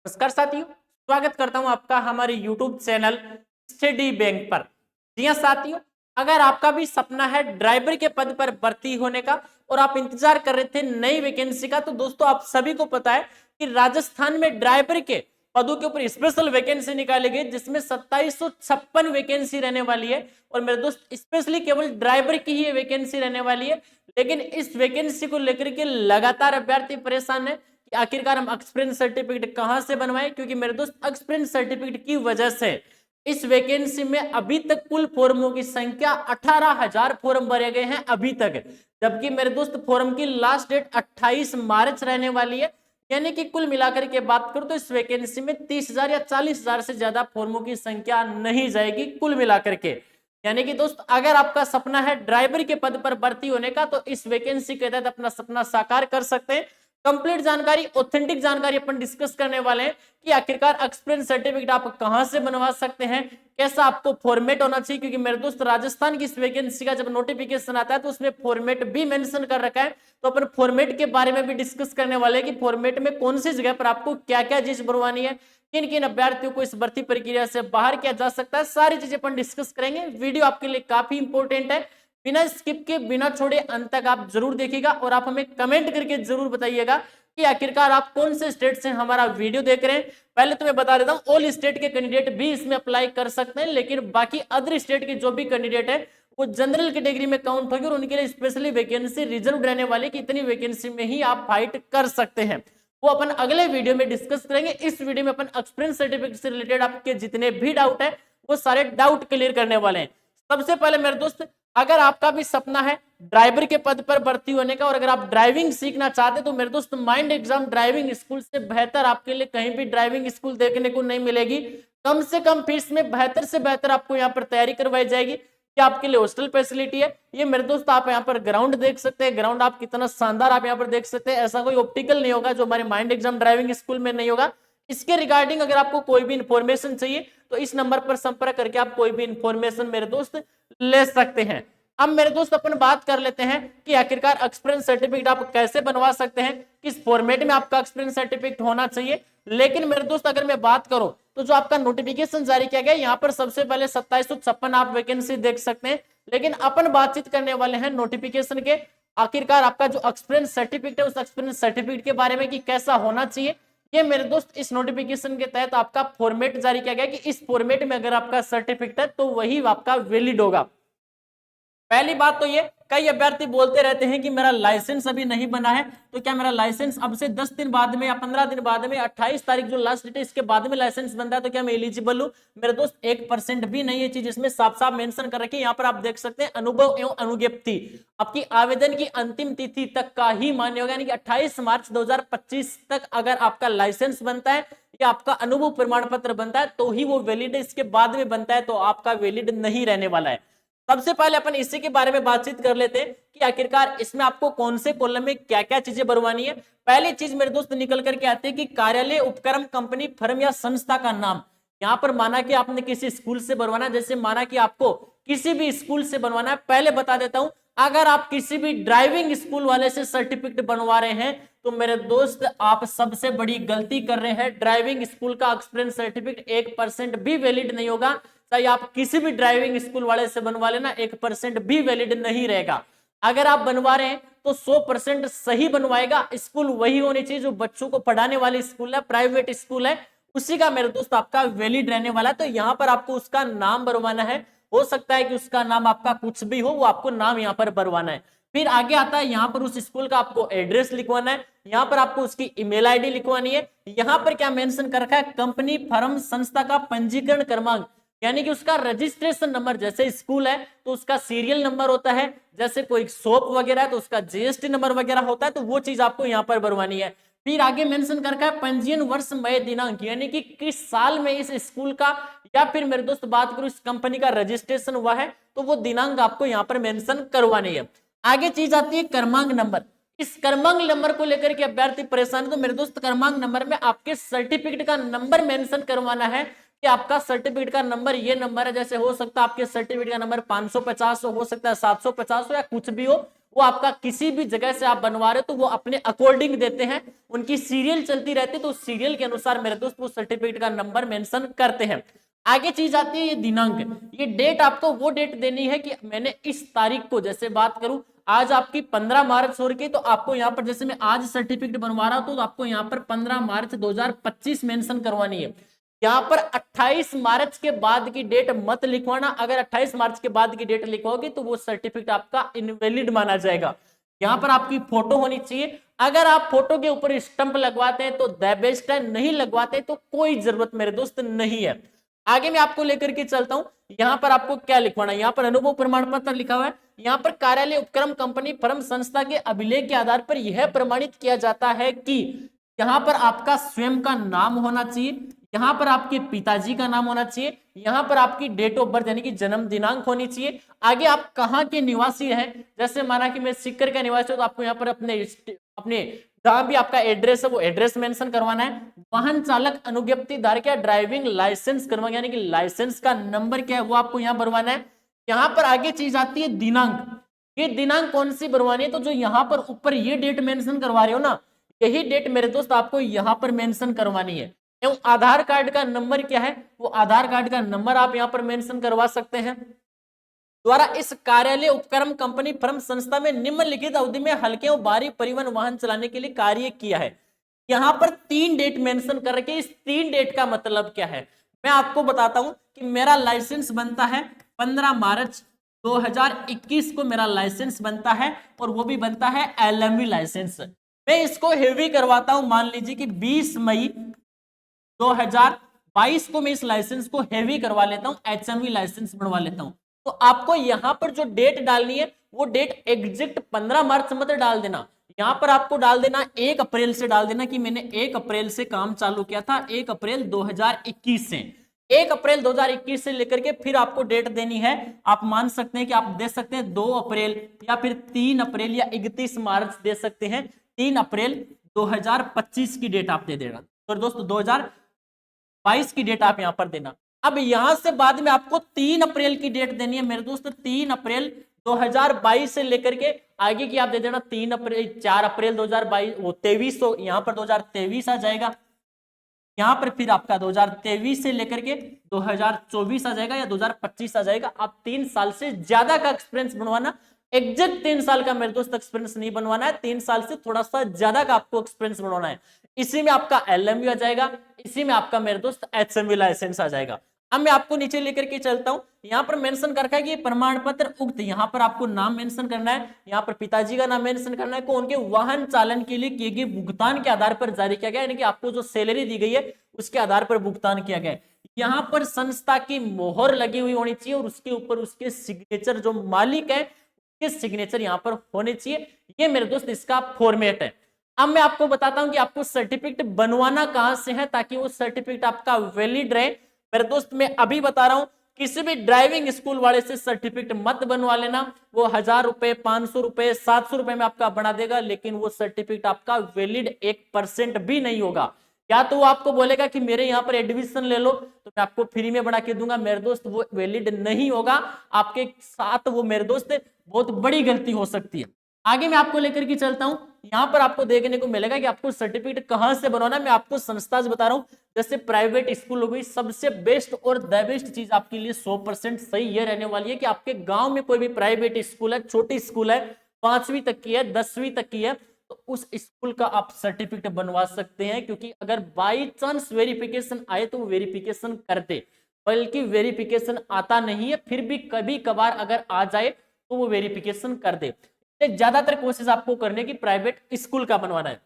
नमस्कार साथियों, स्वागत करता हूं आपका हमारे YouTube चैनल स्टडी बैंक पर। जी हां साथियों, अगर आपका भी सपना है ड्राइवर के पद पर भर्ती होने का और आप इंतजार कर रहे थे नई वैकेंसी का, तो दोस्तों आप सभी को पता है कि राजस्थान में ड्राइवर के पदों के ऊपर स्पेशल वैकेंसी निकाली गई, जिसमें 2756 वैकेंसी रहने वाली है। और मेरे दोस्त, स्पेशली केवल ड्राइवर की ही वैकेंसी रहने वाली है। लेकिन इस वैकेंसी को लेकर के लगातार अभ्यर्थी परेशान है कि आखिरकार हम एक्सपीरियंस सर्टिफिकेट कहां से बनवाएं, क्योंकि मेरे दोस्त एक्सपीरियंस सर्टिफिकेट की वजह से इस वैकेंसी में अभी तक कुल फॉर्मों की संख्या 18,000 फॉर्म भरे गए हैं अभी तक। जबकि मेरे दोस्त फॉर्म की लास्ट डेट 28 मार्च रहने वाली है। यानी कि कुल मिलाकर के बात करूं तो इस वैकेंसी में 30,000 या 40,000 से ज्यादा फॉर्मों की संख्या नहीं जाएगी कुल मिलाकर के। यानी कि दोस्त, अगर आपका सपना है ड्राइवर के पद पर भर्ती होने का, तो इस वैकेंसी के तहत अपना सपना साकार कर सकते हैं। कंप्लीट जानकारी, ऑथेंटिक जानकारी अपन डिस्कस करने वाले हैं कि आखिरकार एक्सपीरियंस सर्टिफिकेट आप कहां से बनवा सकते हैं, कैसा आपको फॉर्मेट होना चाहिए। क्योंकि मेरे दोस्त, राजस्थान की इस वैकेंसी का जब नोटिफिकेशन आता है तो उसमें फॉर्मेट भी मेंशन कर रखा है। तो अपन फॉर्मेट के बारे में भी डिस्कस करने वाले हैं कि फॉर्मेट में कौन सी जगह पर आपको क्या क्या चीज बनवानी है, किन किन अभ्यर्थियों को इस भर्ती प्रक्रिया से बाहर किया जा सकता है, सारी चीजें अपन डिस्कस करेंगे। वीडियो आपके लिए काफी इंपॉर्टेंट है, बिना स्किप के बिना छोड़े अंत तक आप जरूर देखिएगा और आप हमें कमेंट करके जरूर बताइएगा कि आखिरकार आप कौन से स्टेट से हमारा वीडियो देख रहे हैं। पहले तो मैं बता देता हूं, ऑल स्टेट के कैंडिडेट भी इसमें अप्लाई कर सकते हैं, लेकिन बाकी अदर स्टेट के जो भी कैंडिडेट है वो जनरल कैटेगरी में काउंट होगी और उनके लिए स्पेशली वैकेंसी रिजर्व रहने वाली कि इतनी वैकेंसी में ही आप फाइट कर सकते हैं। वो अपन अगले वीडियो में डिस्कस करेंगे। इस वीडियो में अपन एक्सपीरियंस सर्टिफिकेट से रिलेटेड आपके जितने भी डाउट है वो सारे डाउट क्लियर करने वाले हैं। सबसे पहले मेरे दोस्त, अगर आपका भी सपना है ड्राइवर के पद पर भर्ती होने का और अगर आप ड्राइविंग सीखना चाहते हैं, तो मेरे दोस्त माइंड एग्जाम ड्राइविंग स्कूल से बेहतर आपके लिए कहीं भी ड्राइविंग स्कूल देखने को नहीं मिलेगी। कम से कम फीस में बेहतर से बेहतर आपको यहाँ पर तैयारी करवाई जाएगी कि आपके लिए हॉस्टल फैसिलिटी है। ये मेरे दोस्त, आप यहाँ पर ग्राउंड देख सकते हैं, ग्राउंड आप कितना शानदार आप यहाँ पर देख सकते हैं। ऐसा कोई ऑप्टिकल नहीं होगा जो हमारे माइंड एग्जाम ड्राइविंग स्कूल में नहीं होगा। इसके रिगार्डिंग अगर आपको कोई भी इंफॉर्मेशन चाहिए तो इस नंबर पर संपर्क करके आप कोई भी इंफॉर्मेशन मेरे दोस्त ले सकते हैं। अब मेरे दोस्त, अपन बात कर लेते हैं कि आखिरकार एक्सपीरियंस सर्टिफिकेट आप कैसे बनवा सकते हैं, किस फॉर्मेट में आपका एक्सपीरियंस सर्टिफिकेट होना चाहिए। लेकिन मेरे दोस्त, अगर मैं बात करूं तो जो आपका नोटिफिकेशन जारी किया गया, यहाँ पर सबसे पहले 2756 आप वैकेंसी देख सकते हैं। लेकिन अपन बातचीत करने वाले हैं नोटिफिकेशन के आखिरकार आपका जो एक्सपीरियंस सर्टिफिकेट है उस एक्सपीरियंस सर्टिफिकेट के बारे में कि कैसा होना चाहिए। ये मेरे दोस्त, इस नोटिफिकेशन के तहत आपका फॉर्मेट जारी किया गया कि इस फॉर्मेट में अगर आपका सर्टिफिकेट है तो वही आपका वैलिड होगा। पहली बात तो ये, कई अभ्यर्थी बोलते रहते हैं कि मेरा लाइसेंस अभी नहीं बना है, तो क्या मेरा लाइसेंस अब से 10 दिन बाद में या 15 दिन बाद में 28 तारीख जो लास्ट डेट है इसके बाद में लाइसेंस बनता है तो क्या मैं एलिजिबल हूं। मेरे दोस्त, 1% भी नहीं है चीज इसमें साफ साफ मेंशन कर रखी है। यहाँ पर आप देख सकते हैं अनुभव एवं अनुज्ञप्ति आपकी आवेदन की अंतिम तिथि तक का ही मान्य होगा, यानी कि 28 मार्च 2025 तक अगर आपका लाइसेंस बनता है या आपका अनुभव प्रमाण पत्र बनता है तो ही वो वैलिड है। इसके बाद में बनता है तो आपका वैलिड नहीं रहने वाला है। सबसे पहले अपन इसी के बारे में बातचीत कर लेते हैं कि आखिरकार इसमें आपको कौन से कॉलम में क्या क्या चीजें भरवानी है। पहली चीज मेरे दोस्त निकल करके आती है कि कार्यालय, उपक्रम, कंपनी, फर्म या संस्था का नाम। यहां पर माना कि आपने किसी स्कूल से बनवाना, जैसे माना कि आपको किसी भी स्कूल से बनवाना है। पहले बता देता हूं, अगर आप किसी भी ड्राइविंग स्कूल वाले से सर्टिफिकेट बनवा रहे हैं तो मेरे दोस्त आप सबसे बड़ी गलती कर रहे हैं। ड्राइविंग स्कूल का एक्सपीरियंस सर्टिफिकेट 1% भी वैलिड नहीं होगा। चाहे आप किसी भी ड्राइविंग स्कूल वाले से बनवा लेना, 1% भी वैलिड नहीं रहेगा। अगर आप बनवा रहे हैं तो 100% सही बनवाएगा। स्कूल वही होनी चाहिए जो बच्चों को पढ़ाने वाली स्कूल है, प्राइवेट स्कूल है, उसी का मेरे दोस्त आपका वैलिड रहने वाला है। तो यहाँ पर आपको उसका नाम भरवाना है। हो सकता है कि उसका नाम आपका कुछ भी हो, वो आपको नाम यहाँ पर भरवाना है। फिर आगे आता है, यहाँ पर उस स्कूल का आपको एड्रेस लिखवाना है। यहाँ पर आपको उसकी ईमेल आईडी लिखवानी है। यहाँ पर क्या मेंशन कर रखा है, कंपनी, फर्म, संस्था का पंजीकरण क्रमांक, यानी कि उसका रजिस्ट्रेशन नंबर। जैसे स्कूल है तो उसका सीरियल नंबर होता है, जैसे कोई शॉप वगैरह है तो उसका जीएसटी नंबर वगैरह होता है, तो वो चीज आपको यहाँ पर भरवानी है। फिर आगे मेंशन कर रखा है पंजीयन वर्ष, मई, दिनांक, यानी कि किस साल में इस स्कूल का या फिर मेरे दोस्त बात करूं इस कंपनी का रजिस्ट्रेशन हुआ है तो वो दिनांक आपको यहाँ पर मेंशन करवानी है। आगे चीज आती है क्रमांक नंबर। इस क्रमांक नंबर को लेकर के अभ्यर्थी परेशान है, तो मेरे दोस्त क्रमांक नंबर में आपके सर्टिफिकेट का नंबर मेंशन करवाना है कि आपका सर्टिफिकेट का नंबर ये नंबर है। जैसे हो सकता है आपके सर्टिफिकेट का नंबर 550 हो सकता है 750 हो या कुछ भी हो, वो आपका किसी भी जगह से आप बनवा रहे हो तो वो अपने अकॉर्डिंग देते हैं, उनकी सीरियल चलती रहती है, तो सीरियल के अनुसार मेरे दोस्त वो सर्टिफिकेट का नंबर मेंशन करते हैं। आगे चीज आती है ये दिनांक, ये डेट आपको वो डेट देनी है कि मैंने इस तारीख को, जैसे बात करूं आज आपकी 15 मार्च हो रही है, तो आपको यहाँ पर जैसे मैं आज सर्टिफिकेट बनवा रहा हूं तो आपको यहाँ पर 15 मार्च 2025 मेंशन करवानी है। यहाँ पर 28 मार्च के बाद की डेट मत लिखवाना, अगर 28 मार्च के बाद की डेट लिखवाओगे तो वो सर्टिफिकेट आपका इनवैलिड माना जाएगा। यहाँ पर आपकी फोटो होनी चाहिए, अगर आप फोटो के ऊपर स्टंप लगवाते हैं तो द बेस्ट है, नहीं लगवाते तो कोई जरूरत मेरे दोस्त नहीं है। आगे मैं आपको लेकर के चलता हूं, यहाँ पर आपको क्या लिखवाना है, यहाँ पर अनुभव प्रमाण पत्र लिखा हुआ है, यहाँ पर कार्यालय उपक्रम कंपनी फर्म संस्था के अभिलेख के आधार पर यह प्रमाणित किया जाता है कि यहाँ पर आपका स्वयं का नाम होना चाहिए, यहाँ पर आपके पिताजी का नाम होना चाहिए, यहाँ पर आपकी डेट ऑफ बर्थ यानी कि जन्म दिनांक होनी चाहिए, आगे आप कहाँ के निवासी हैं, जैसे माना कि मैं सीकर का निवासी हूं तो आपको यहाँ पर अपने जहां भी आपका एड्रेस है वो एड्रेस मेंशन करवाना है, वाहन चालक अनुज्ञप्ति धारक या ड्राइविंग लाइसेंस करवाना यानी कि लाइसेंस का नंबर क्या है वो आपको यहाँ भरवाना है। यहाँ पर आगे चीज आती है दिनांक, ये दिनांक कौन सी भरवानी है, तो जो यहाँ पर ऊपर ये डेट मेंशन करवा रहे हो ना, यही डेट मेरे दोस्त आपको यहाँ पर मेंशन करवानी है। एवं आधार कार्ड का नंबर क्या है, वो आधार कार्ड का नंबर आप यहाँ पर मेंशन करवा सकते हैं। द्वारा इस कार्यालय उपक्रम कंपनी फर्म संस्था में निम्नलिखित अवधि में हल्के और भारी परिवहन वाहन चलाने के लिए कार्य किया है। यहाँ पर 3 डेट मेंशन कर रखे, इस 3 डेट का मतलब क्या है मैं आपको बताता हूं कि मेरा लाइसेंस बनता है 15 मार्च 2021 को मेरा लाइसेंस बनता है, और वो भी बनता है एलएमवी लाइसेंस। मैं इसको हेवी करवाता हूं, मान लीजिए कि 20 मई 2022 को मैं इस लाइसेंस को हेवी करवा लेता हूं, एचएमवी लाइसेंस बनवा लेता हूं, तो आपको यहां पर जो डेट डालनी है वो डेट एग्जैक्ट 15 मार्च मत डाल देना, यहां पर आपको डाल देना 1 अप्रैल से डाल देना कि मैंने 1 अप्रैल से काम चालू किया था, 1 अप्रैल 2021 से, 1 अप्रैल 2021 से लेकर के फिर आपको डेट देनी है। आप मान सकते हैं कि आप दे सकते हैं 2 अप्रैल या फिर 3 अप्रैल या 31 मार्च दे सकते हैं, 3 अप्रैल 2025 की डेट आप दे देना, तो दोस्तों 2022 की डेट आप यहां पर देना। अब यहां से बाद में आपको 3 अप्रैल की डेट देनी है मेरे दोस्त, 3 अप्रैल 2022 से लेकर के आगे की आप दे देना 3 अप्रैल 4 अप्रैल 2022 वो 23, तो यहां पर 2023 आ जाएगा, यहां पर फिर आपका 2023 से लेकर के 2024 आ जाएगा या 2025 आ जाएगा। आप 3 साल से ज्यादा का एक्सपीरियंस बनवाना, एग्जैक्ट 3 साल का मेरे दोस्त एक्सपीरियंस नहीं बनवाना है, 3 साल से थोड़ा सा ज्यादा का आपको एक्सपीरियंस बनवाना है। इसी में आपका एलएमवी आ जाएगा, इसी में आपका मेरे दोस्त एचएमवी लाइसेंस आ जाएगा। अब मैं आपको नीचे लेकर के चलता हूं, यहां पर मेंशन कर रखा है कि प्रमाण पत्र उक्त, यहां पर आपको नाम मेंशन करना है, यहां पर पिताजी का नाम मेंशन करना है, को उनके वाहन चालन के लिए किए गए भुगतान के आधार पर जारी किया गया, यानी कि आपको जो सैलरी दी गई है उसके आधार पर भुगतान किया गया है। यहां पर संस्था की मोहर लगी हुई होनी चाहिए और उसके ऊपर उसके सिग्नेचर, जो मालिक है उसके सिग्नेचर यहां पर होने चाहिए। ये मेरे दोस्त इसका फॉर्मेट है। अब मैं आपको बताता हूं कि आपको सर्टिफिकेट बनवाना कहां से है ताकि वो सर्टिफिकेट आपका वैलिड रहे। मेरे दोस्त मैं अभी बता रहा हूं, किसी भी ड्राइविंग स्कूल वाले से सर्टिफिकेट मत बनवा लेना, वो 1000 रुपए 500 रुपए 700 रुपए में आपका बना देगा, लेकिन वो सर्टिफिकेट आपका वैलिड 1% भी नहीं होगा। या तो वो आपको बोलेगा कि मेरे यहाँ पर एडमिशन ले लो तो मैं आपको फ्री में बना के दूंगा, मेरे दोस्त वो वैलिड नहीं होगा, आपके साथ वो मेरे दोस्त बहुत बड़ी गलती हो सकती है। आगे मैं आपको लेकर के चलता हूं, यहां पर आपको देखने को मिलेगा कि आपको सर्टिफिकेट कहां से बनवाना है। मैं आपको संस्था से बता रहा हूं, जैसे प्राइवेट स्कूल हो गई, सबसे बेस्ट और द बेस्ट चीज आपके लिए 100% सही ये रहने वाली है कि आपके गांव में कोई भी प्राइवेट स्कूल है, छोटी स्कूल है, 5वीं तक की है, 10वीं तक की है, तो उस स्कूल का आप सर्टिफिकेट बनवा सकते हैं, क्योंकि अगर बाई चांस वेरिफिकेशन आए तो वो वेरिफिकेशन कर दे, बल्कि वेरिफिकेशन आता नहीं है फिर भी कभी कभार अगर आ जाए तो वो वेरिफिकेशन कर दे। ज्यादातर कोशिश आपको करने की प्राइवेट स्कूल का बनवाना है।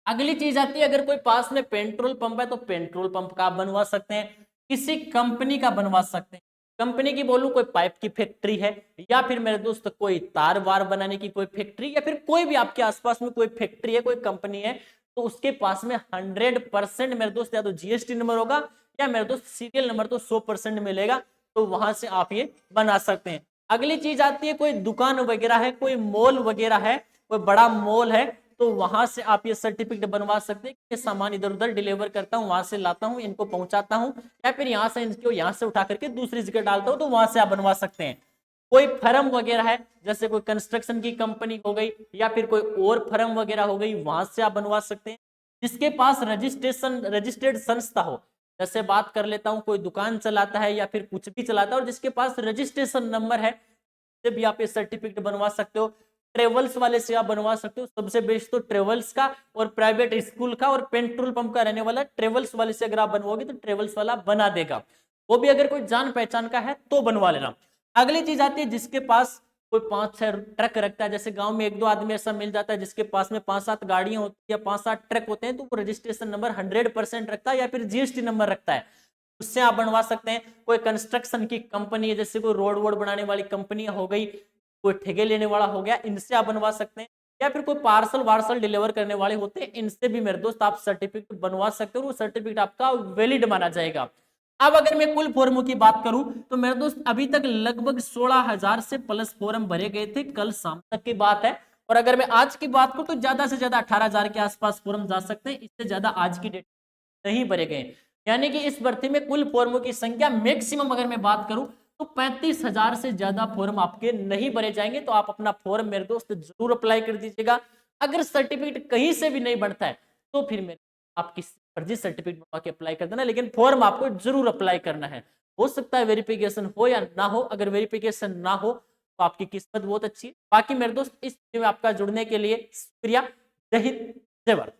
अगली चीज आती है, अगर कोई पास में पेट्रोल पंप है तो पेट्रोल पंप का आप बनवा सकते हैं, किसी कंपनी का बनवा सकते हैं। कंपनी की बोलूं, कोई पाइप की फैक्ट्री है या फिर मेरे दोस्त कोई तार वार बनाने की कोई फैक्ट्री, या फिर कोई भी आपके आसपास में कोई फैक्ट्री है, कोई कंपनी है, तो उसके पास में 100% मेरे दोस्त या तो जीएसटी नंबर होगा या मेरे दोस्त सीरियल नंबर तो 100% मिलेगा, तो वहां से आप ये बना सकते हैं। अगली चीज आती है, कोई दुकान वगैरह है, कोई मॉल वगैरह है, कोई बड़ा मॉल है, तो वहां से आप ये सर्टिफिकेट बनवा सकते हैं कि सामान इधर उधर डिलीवर करता हूं, वहां से लाता हूं, इनको पहुंचाता हूं, या फिर यहां से इनको यहां से उठा करके दूसरी जगह डालता हूं, तो वहां से आप बनवा सकते हैं। कोई फर्म वगैरह है, जैसे कोई कंस्ट्रक्शन की कंपनी हो गई या फिर कोई और फर्म वगैरह हो गई, वहां से आप बनवा सकते हैं। जिसके पास रजिस्टर्ड संस्था हो, जैसे बात कर लेता हूं कोई दुकान चलाता है या फिर कुछ भी चलाता है और जिसके पास रजिस्ट्रेशन नंबर है, से भी आप ये सर्टिफिकेट बनवा सकते हो। ट्रेवल्स वाले से आप बनवा सकते हो, सबसे बेस्ट तो ट्रेवल्स का और प्राइवेट स्कूल का और पेट्रोल पंप का रहने वाला ट्रेवल्स वाले से अगर आप बनवाओगे तो ट्रेवल्स वाला बना देगा, वो भी अगर कोई जान पहचान का है तो बनवा लेना। अगली चीज आती है जिसके पास कोई 5-6 ट्रक रखता है, जैसे गांव में 1-2 आदमी ऐसा मिल जाता है जिसके पास में 5-7 गाड़ियां होती है या 5-7 ट्रक होते हैं, तो वो रजिस्ट्रेशन नंबर 100% रखता है या फिर जीएसटी नंबर रखता है, उससे आप बनवा सकते हैं। कोई कंस्ट्रक्शन की कंपनी है, जैसे कोई रोड वोड बनाने वाली कंपनी हो गई, कोई ठेके लेने वाला हो गया, इनसे आप बनवा सकते हैं। या फिर कोई पार्सल वार्सल डिलीवर करने वाले होते हैं, इनसे भी मेरे दोस्त आप सर्टिफिकेट बनवा सकते हो, वो सर्टिफिकेट आपका वैलिड माना जाएगा। अब अगर मैं कुल फॉर्मों की बात करूं तो मेरे दोस्त अभी तक लगभग 16,000 से प्लस फॉर्म भरे गए थे, कल शाम तक की बात है। और अगर मैं आज की बात करूं तो ज्यादा से ज्यादा 18,000 के आसपास फॉर्म जा सकते हैं, इससे ज्यादा आज की डेट नहीं भरे गए। यानी कि इस भर्ती में कुल फॉर्मों की संख्या मैक्सिमम अगर मैं बात करूं तो 35,000 से ज्यादा फॉर्म आपके नहीं भरे जाएंगे। तो आप अपना फॉर्म मेरे दोस्त जरूर अप्लाई कर दीजिएगा। अगर सर्टिफिकेट कहीं से भी नहीं बनता है तो फिर मेरे आप किसी फर्जी सर्टिफिकेट बनवा के अप्लाई कर देना, लेकिन फॉर्म आपको जरूर अप्लाई करना है। हो सकता है वेरिफिकेशन हो या ना हो, अगर वेरिफिकेशन ना हो तो आपकी किस्मत बहुत अच्छी है। बाकी मेरे दोस्त इस वीडियो में आपका जुड़ने के लिए शुक्रिया। जय हिंद, जय भारत।